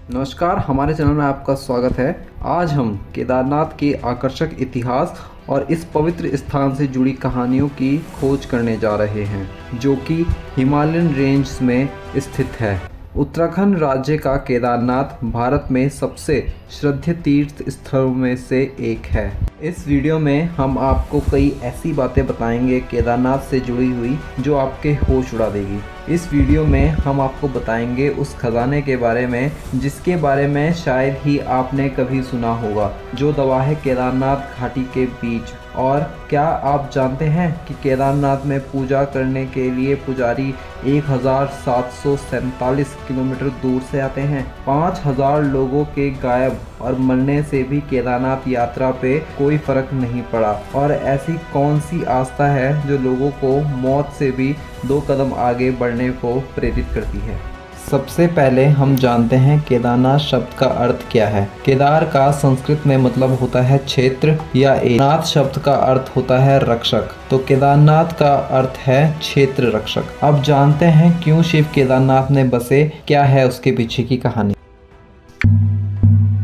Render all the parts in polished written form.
नमस्कार, हमारे चैनल में आपका स्वागत है। आज हम केदारनाथ के आकर्षक इतिहास और इस पवित्र स्थान से जुड़ी कहानियों की खोज करने जा रहे हैं, जो कि हिमालयन रेंज में स्थित है। उत्तराखंड राज्य का केदारनाथ भारत में सबसे श्रद्धेय तीर्थ स्थलों में से एक है। इस वीडियो में हम आपको कई ऐसी बातें बताएंगे केदारनाथ से जुड़ी हुई जो आपके होश उड़ा देगी। इस वीडियो में हम आपको बताएंगे उस खजाने के बारे में जिसके बारे में शायद ही आपने कभी सुना होगा, जो दबा है केदारनाथ घाटी के बीच। और क्या आप जानते हैं कि केदारनाथ में पूजा करने के लिए पुजारी 1747 किलोमीटर दूर से आते हैं। 5000 लोगों के गायब और मरने से भी केदारनाथ यात्रा पे कोई फर्क नहीं पड़ा। और ऐसी कौन सी आस्था है जो लोगों को मौत से भी 2 कदम आगे बढ़ने को प्रेरित करती है। सबसे पहले हम जानते हैं केदारनाथ शब्द का अर्थ क्या है। केदार का संस्कृत में मतलब होता है क्षेत्र या नाथ शब्द का अर्थ होता है रक्षक, तो केदारनाथ का अर्थ है क्षेत्र रक्षक। अब जानते हैं क्यों शिव केदारनाथ में बसे, क्या है उसके पीछे की कहानी।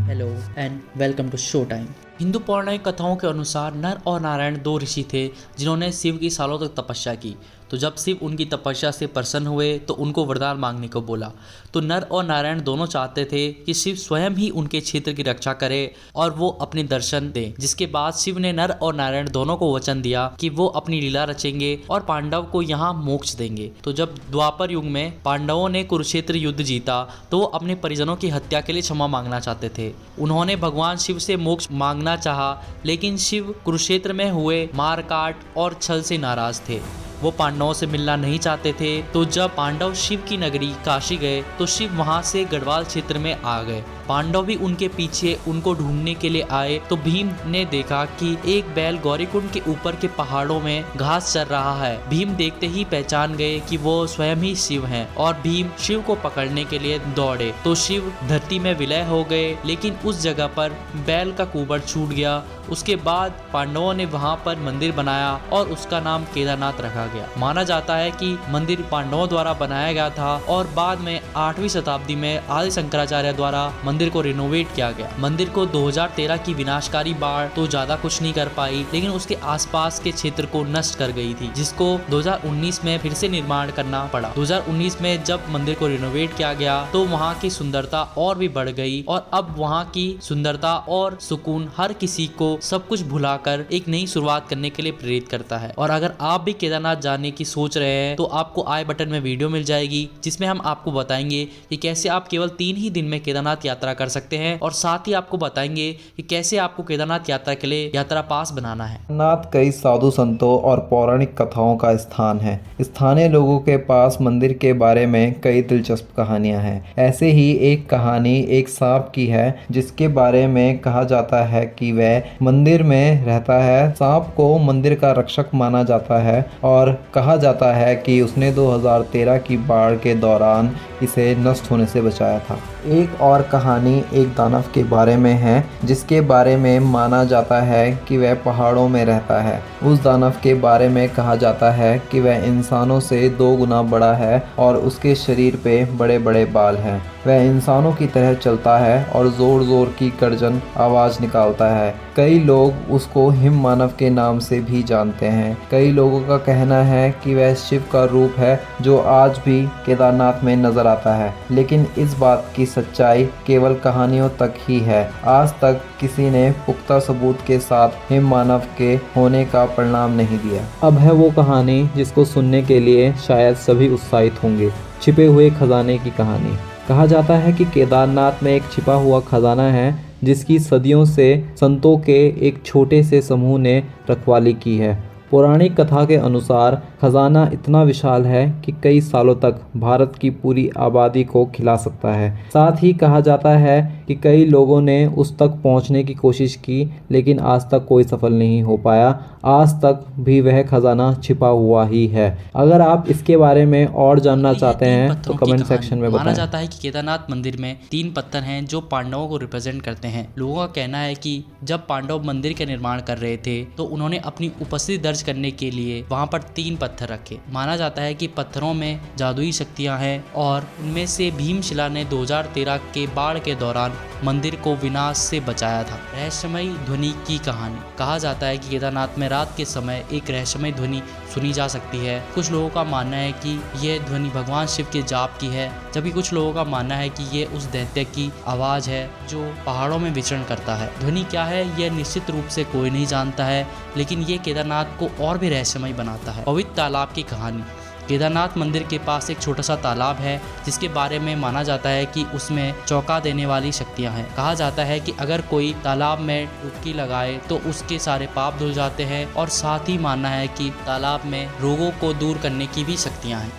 Hello and welcome to show time. Hindu पौराणिक कथाओं के अनुसार नर और नारायण 2 ऋषि थे जिन्होंने शिव की सालों तक तपस्या की। तो जब शिव उनकी तपस्या से प्रसन्न हुए तो उनको वरदान मांगने को बोला। तो नर और नारायण दोनों चाहते थे कि शिव स्वयं ही उनके क्षेत्र की रक्षा करे और वो अपने दर्शन दें। जिसके बाद शिव ने नर और नारायण दोनों को वचन दिया कि वो अपनी लीला रचेंगे और पांडव को यहाँ मोक्ष देंगे। तो जब द्वापर युग में पांडवों ने कुरुक्षेत्र युद्ध जीता तो वो अपने परिजनों की हत्या के लिए क्षमा मांगना चाहते थे। उन्होंने भगवान शिव से मोक्ष मांगना चाहा, लेकिन शिव कुरुक्षेत्र में हुए मारकाट और छल से नाराज थे। वो पांडवों से मिलना नहीं चाहते थे। तो जब पांडव शिव की नगरी काशी गए तो शिव वहां से गढ़वाल क्षेत्र में आ गए। पांडव भी उनके पीछे उनको ढूंढने के लिए आए तो भीम ने देखा कि एक बैल गौरीकुंड के ऊपर के पहाड़ों में घास चर रहा है। भीम देखते ही पहचान गए कि वो स्वयं ही शिव हैं और भीम शिव को पकड़ने के लिए दौड़े तो शिव धरती में विलय हो गए। लेकिन उस जगह पर बैल का कुबड़ छूट गया। उसके बाद पांडवों ने वहां पर मंदिर बनाया और उसका नाम केदारनाथ रखा गया। माना जाता है कि मंदिर पांडवों द्वारा बनाया गया था और बाद में 8वीं शताब्दी में आदि शंकराचार्य द्वारा मंदिर को रिनोवेट किया गया। मंदिर को 2013 की विनाशकारी बाढ़ तो ज्यादा कुछ नहीं कर पाई, लेकिन उसके आसपास के क्षेत्र को नष्ट कर गई थी, जिसको 2019 में फिर से निर्माण करना पड़ा। 2019 में जब मंदिर को रिनोवेट किया गया तो वहाँ की सुंदरता और भी बढ़ गई और अब वहाँ की सुंदरता और सुकून हर किसी को सब कुछ भुलाकर एक नई शुरुआत करने के लिए प्रेरित करता है। और अगर आप भी केदारनाथ जाने की सोच रहे हैं तो आपको आई बटन में वीडियो मिल जाएगी जिसमें हम आपको बताएंगे कि कैसे आप केवल 3 ही दिन में केदारनाथ यात्रा कर सकते हैं और साथ ही आपको बताएंगे कि कैसे आपको केदारनाथ यात्रा के लिए यात्रा पास बनाना है। केदारनाथ कई साधु संतों और पौराणिक कथाओं का स्थान है। स्थानीय लोगों के पास मंदिर के बारे में कई दिलचस्प कहानियां हैं। ऐसे ही एक कहानी एक सांप की है जिसके बारे में कहा जाता है कि वह मंदिर में रहता है। सांप को मंदिर का रक्षक माना जाता है और कहा जाता है कि उसने 2013 की बाढ़ के दौरान इसे नष्ट होने से बचाया था। एक और कहानी एक दानव के बारे में है जिसके बारे में माना जाता है कि वह पहाड़ों में रहता है। उस दानव के बारे में कहा जाता है कि वह इंसानों से 2 गुना बड़ा है और उसके शरीर पे बड़े बड़े बाल हैं। वह इंसानों की तरह चलता है और जोर जोर की गर्जन आवाज निकालता है। कई लोग उसको हिम मानव के नाम से भी जानते हैं। कई लोगों का कहना है कि वह शिव का रूप है जो आज भी केदारनाथ में नजर आता है, लेकिन इस बात की सच्चाई केवल कहानियों तक ही है। आज तक किसी ने पुख्ता सबूत के साथ हिम मानव के होने का परिणाम नहीं दिया। अब है वो कहानी जिसको सुनने के लिए शायद सभी उत्साहित होंगे। छिपे हुए खजाने की कहानी। कहा जाता है कि केदारनाथ में एक छिपा हुआ खजाना है जिसकी सदियों से संतों के एक छोटे से समूह ने रखवाली की है। पौराणिक कथा के अनुसार खजाना इतना विशाल है कि कई सालों तक भारत की पूरी आबादी को खिला सकता है। साथ ही कहा जाता है कि कई लोगों ने उस तक पहुंचने की कोशिश की, लेकिन आज तक कोई सफल नहीं हो पाया। आज तक भी वह खजाना छिपा हुआ ही है। अगर आप इसके बारे में और जानना चाहते हैं तो कमेंट सेक्शन में बताएं। माना जाता है कि केदारनाथ मंदिर में 3 पत्थर हैं जो पांडवों को रिप्रेजेंट करते हैं। लोगों का कहना है कि जब पांडव मंदिर का निर्माण कर रहे थे तो उन्होंने अपनी उपस्थिति दर्ज खर्च करने के लिए वहाँ पर 3 पत्थर रखे। माना जाता है कि पत्थरों में जादुई शक्तियाँ हैं और उनमें से भीमशिला ने 2013 के बाढ़ के दौरान मंदिर को विनाश से बचाया था। रहस्यमयी ध्वनि की कहानी। कहा जाता है कि केदारनाथ में रात के समय एक रहस्यमयी ध्वनि सुनी जा सकती है। कुछ लोगों का मानना है कि यह ध्वनि भगवान शिव के जाप की है, जबकि कुछ लोगों का मानना है कि ये उस दैत्य की आवाज़ है जो पहाड़ों में विचरण करता है। ध्वनि क्या है यह निश्चित रूप से कोई नहीं जानता है, लेकिन ये केदारनाथ को और भी रहस्यमय बनाता है। पवित्र तालाब की कहानी। केदारनाथ मंदिर के पास एक छोटा सा तालाब है जिसके बारे में माना जाता है कि उसमें चौंका देने वाली शक्तियां हैं। कहा जाता है कि अगर कोई तालाब में डुबकी लगाए तो उसके सारे पाप धुल जाते हैं और साथ ही मानना है कि तालाब में रोगों को दूर करने की भी शक्तियां हैं।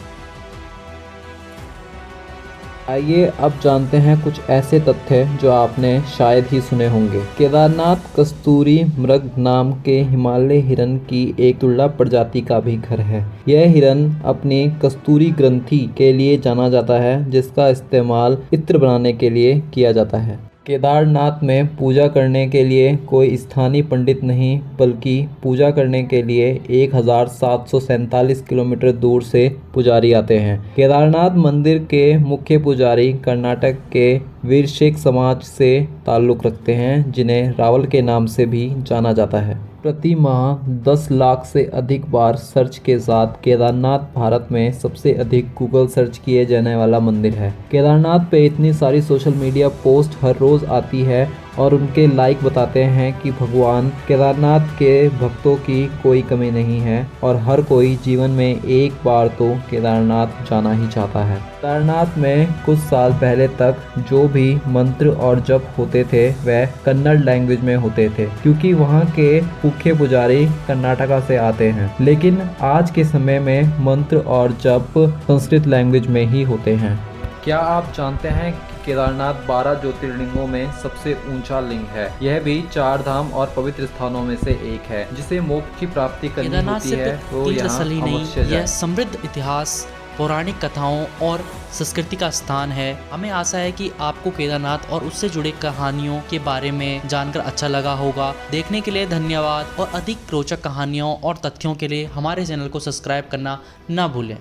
आइए अब जानते हैं कुछ ऐसे तथ्य जो आपने शायद ही सुने होंगे। केदारनाथ कस्तूरी मृग नाम के हिमालय हिरन की एक दुर्लभ प्रजाति का भी घर है। यह हिरन अपनी कस्तूरी ग्रंथि के लिए जाना जाता है, जिसका इस्तेमाल इत्र बनाने के लिए किया जाता है। केदारनाथ में पूजा करने के लिए कोई स्थानीय पंडित नहीं, बल्कि पूजा करने के लिए 1747 किलोमीटर दूर से पुजारी आते हैं। केदारनाथ मंदिर के मुख्य पुजारी कर्नाटक के वीरशैव समाज से ताल्लुक़ रखते हैं, जिन्हें रावल के नाम से भी जाना जाता है। प्रति माह 10 लाख से अधिक बार सर्च के साथ केदारनाथ भारत में सबसे अधिक गूगल सर्च किए जाने वाला मंदिर है। केदारनाथ पे इतनी सारी सोशल मीडिया पोस्ट हर रोज़ आती है और उनके लाइक बताते हैं कि भगवान केदारनाथ के भक्तों की कोई कमी नहीं है और हर कोई जीवन में एक बार तो केदारनाथ जाना ही चाहता है। केदारनाथ में कुछ साल पहले तक जो भी मंत्र और जप होते थे वह कन्नड़ लैंग्वेज में होते थे, क्योंकि वहाँ के मुख्य पुजारी कर्नाटका से आते हैं। लेकिन आज के समय में मंत्र और जप संस्कृत लैंग्वेज में ही होते हैं। क्या आप जानते हैं कि केदारनाथ 12 ज्योतिर्लिंगों में सबसे ऊंचा लिंग है? यह भी 4 धाम और पवित्र स्थानों में से एक है, जिसे मोक्ष की प्राप्ति करनी होती है तो यहाँ अवश्य जाएं। यह समृद्ध इतिहास, पौराणिक कथाओं और संस्कृति का स्थान है। हमें आशा है कि आपको केदारनाथ और उससे जुड़े कहानियों के बारे में जानकर अच्छा लगा होगा। देखने के लिए धन्यवाद और अधिक रोचक कहानियों और तथ्यों के लिए हमारे चैनल को सब्सक्राइब करना ना भूलें।